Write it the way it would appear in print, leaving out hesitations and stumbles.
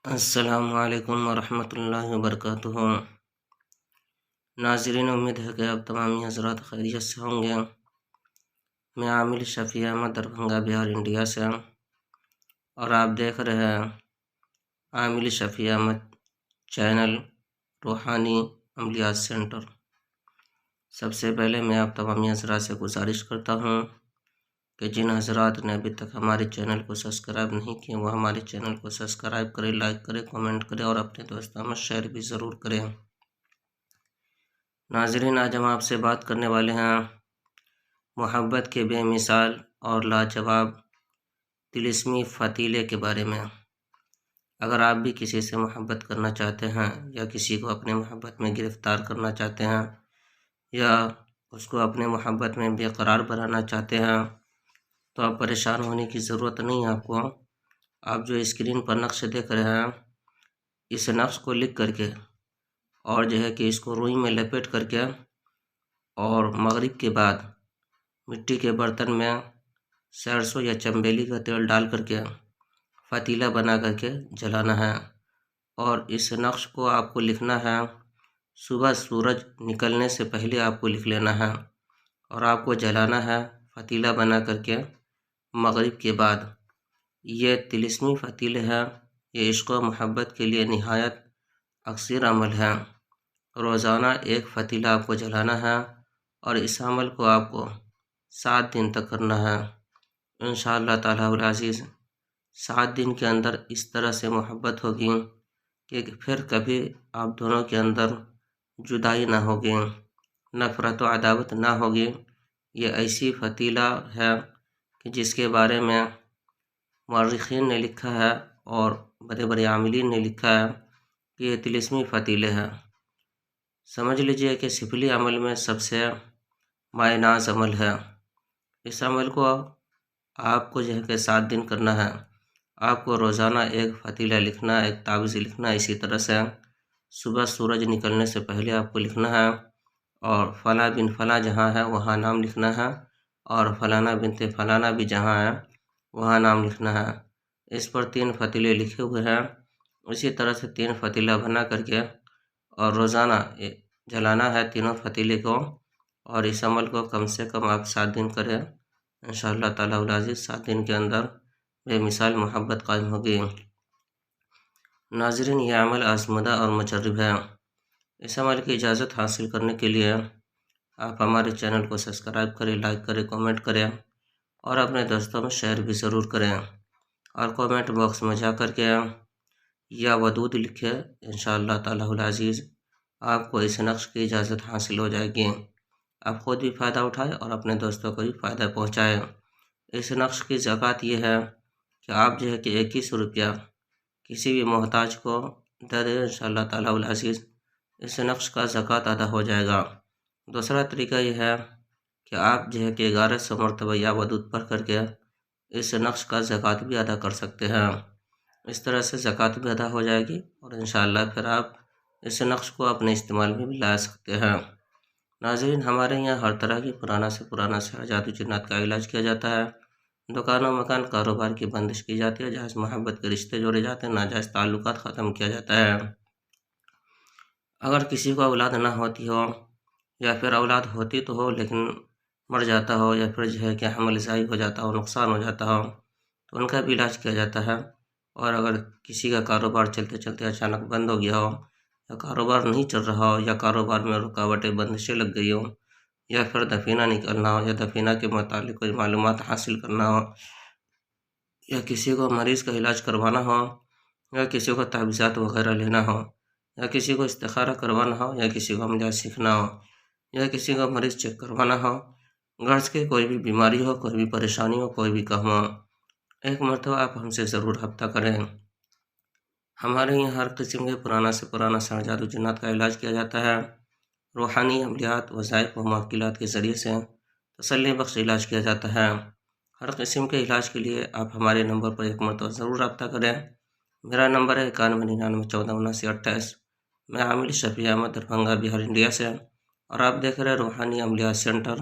السلام علیکم ورحمۃ اللہ وبرکاتہ۔ ناظرین، امید ہے کہ اب تمامی حضرات خیریت سے ہوں گے۔ میں عامل شفیع احمد، دربھنگہ، بہار، انڈیا سے، اور آپ دیکھ رہے ہیں عامل شفیع احمد چینل روحانی عملیات سینٹر۔ سب سے پہلے میں آپ تمامی حضرات سے گزارش کرتا ہوں کہ جن حضرات نے ابھی تک ہمارے چینل کو سبسکرائب نہیں کیے وہ ہمارے چینل کو سبسکرائب کریں، لائک کریں، کمنٹ کریں اور اپنے دوستوں میں شیئر بھی ضرور کریں۔ ناظرین، آج ہم آپ سے بات کرنے والے ہیں محبت کے بے مثال اور لاجواب طلسمی فتیلے کے بارے میں۔ اگر آپ بھی کسی سے محبت کرنا چاہتے ہیں یا کسی کو اپنے محبت میں گرفتار کرنا چاہتے ہیں یا اس کو اپنے محبت میں بے قرار بنانا چاہتے ہیں تو اب پریشان ہونے کی ضرورت نہیں ہے آپ کو۔ آپ جو اسکرین پر نقش دیکھ رہے ہیں اس نقش کو لکھ کر کے اور جو ہے کہ اس کو روئی میں لپیٹ کر کے اور مغرب کے بعد مٹی کے برتن میں سرسوں یا چنبیلی کا تیل ڈال کر کے فتیلہ بنا کر کے جلانا ہے، اور اس نقش کو آپ کو لکھنا ہے صبح سورج نکلنے سے پہلے آپ کو لکھ لینا ہے، اور آپ کو جلانا ہے فتیلہ بنا کر کے مغرب کے بعد۔ یہ طلسمی فتیلے ہیں، یہ عشق و محبت کے لیے نہایت اکثر عمل ہے۔ روزانہ ایک فتیلہ آپ کو جلانا ہے اور اس عمل کو آپ کو 7 دن تک کرنا ہے۔ انشاءاللہ تعالی العزیز 7 دن کے اندر اس طرح سے محبت ہوگی کہ پھر کبھی آپ دونوں کے اندر جدائی نہ ہوگی، نفرت و عداوت نہ ہوگی۔ یہ ایسی فتیلہ ہے کہ جس کے بارے میں مورخین نے لکھا ہے اور بڑے بڑے عاملین نے لکھا ہے کہ یہ طلسمی فتیلے ہیں۔ سمجھ لیجئے کہ سفلی عمل میں سب سے مایہ ناز عمل ہے۔ اس عمل کو آپ کو جو ہے کہ 7 دن کرنا ہے۔ آپ کو روزانہ ایک فتیلہ لکھنا ہے، ایک تعویذ لکھنا ہے، اسی طرح سے صبح سورج نکلنے سے پہلے آپ کو لکھنا ہے، اور فلاں بن فلاں جہاں ہے وہاں نام لکھنا ہے، اور فلانا بنت فلانا بھی جہاں ہے وہاں نام لکھنا ہے۔ اس پر 3 فتیلے لکھے ہوئے ہیں، اسی طرح سے 3 فتیلہ بنا کر کے اور روزانہ جلانا ہے تینوں فتیلے کو، اور اس عمل کو کم سے کم آپ 7 دن کریں۔ انشاءاللہ تعالی العزیز 7 دن کے اندر بے مثال محبت قائم ہوگی۔ ناظرین، یہ عمل آزمودہ اور مجرب ہے۔ اس عمل کی اجازت حاصل کرنے کے لیے آپ ہمارے چینل کو سبسکرائب کریں، لائک کریں، کمنٹ کریں اور اپنے دوستوں میں شیئر بھی ضرور کریں، اور کمنٹ باکس میں جا کر کے یا ودود لکھے۔ انشاءاللہ تعالی العزیز آپ کو اس نقش کی اجازت حاصل ہو جائے گی۔ آپ خود بھی فائدہ اٹھائیں اور اپنے دوستوں کو بھی فائدہ پہنچائیں۔ اس نقش کی زکوٰۃ یہ ہے کہ آپ جو ہے کہ 21 روپیہ کسی بھی محتاج کو دے دیں، انشاءاللہ تعالی العزیز اس نقش کا زکوٰۃ ادا ہو جائے گا۔ دوسرا طریقہ یہ ہے کہ آپ جو ہے کہ 1100 مرتبہ یا ودود پڑھ کر کے اس نقش کا زکوٰۃ بھی ادا کر سکتے ہیں۔ اس طرح سے زکوٰۃ بھی ادا ہو جائے گی، اور انشاءاللہ پھر آپ اس نقش کو اپنے استعمال میں بھی لا سکتے ہیں۔ ناظرین، ہمارے یہاں ہر طرح کی پرانا سے پرانا جادو جنات کا علاج کیا جاتا ہے۔ دکانوں مکان کاروبار کی بندش کی جاتی ہے، جائز محبت کے رشتے جوڑے جاتے ہیں، ناجائز تعلقات ختم کیا جاتا ہے۔ اگر کسی کو اولاد نہ ہوتی ہو یا پھر اولاد ہوتی تو ہو لیکن مر جاتا ہو، یا پھر جو ہے کہ حمل ضائع ہو جاتا ہو، نقصان ہو جاتا ہو، تو ان کا بھی علاج کیا جاتا ہے۔ اور اگر کسی کا کاروبار چلتے چلتے اچانک بند ہو گیا ہو، یا کاروبار نہیں چل رہا ہو، یا کاروبار میں رکاوٹیں بندشیں لگ گئی ہوں، یا پھر دفینہ نکالنا ہو، یا دفینہ کے متعلق کوئی معلومات حاصل کرنا ہو، یا کسی کو مریض کا علاج کروانا ہو، یا کسی کو تعویذات وغیرہ لینا ہو، یا کسی کو استخارہ کروانا ہو، یا کسی کو عملیات سیکھنا ہو، یا کسی کو مریض چیک کروانا ہو، غرض کے کوئی بھی بیماری ہو، کوئی بھی پریشانی ہو، کوئی بھی کام ہو، ایک مرتبہ آپ ہم سے ضرور رابطہ کریں۔ ہمارے یہاں ہر قسم کے پرانا سے پرانا جادو جنات کا علاج کیا جاتا ہے۔ روحانی عملیات، وظائف و موکلات کے ذریعے سے تسلی بخش علاج کیا جاتا ہے۔ ہر قسم کے علاج کے لیے آپ ہمارے نمبر پر ایک مرتبہ ضرور رابطہ کریں۔ میرا نمبر ہے 9199147928۔ میں عامل شفیع احمد، دربھنگہ، بہار، انڈیا سے، اور آپ دیکھ رہے ہیں روحانی عملیات سینٹر۔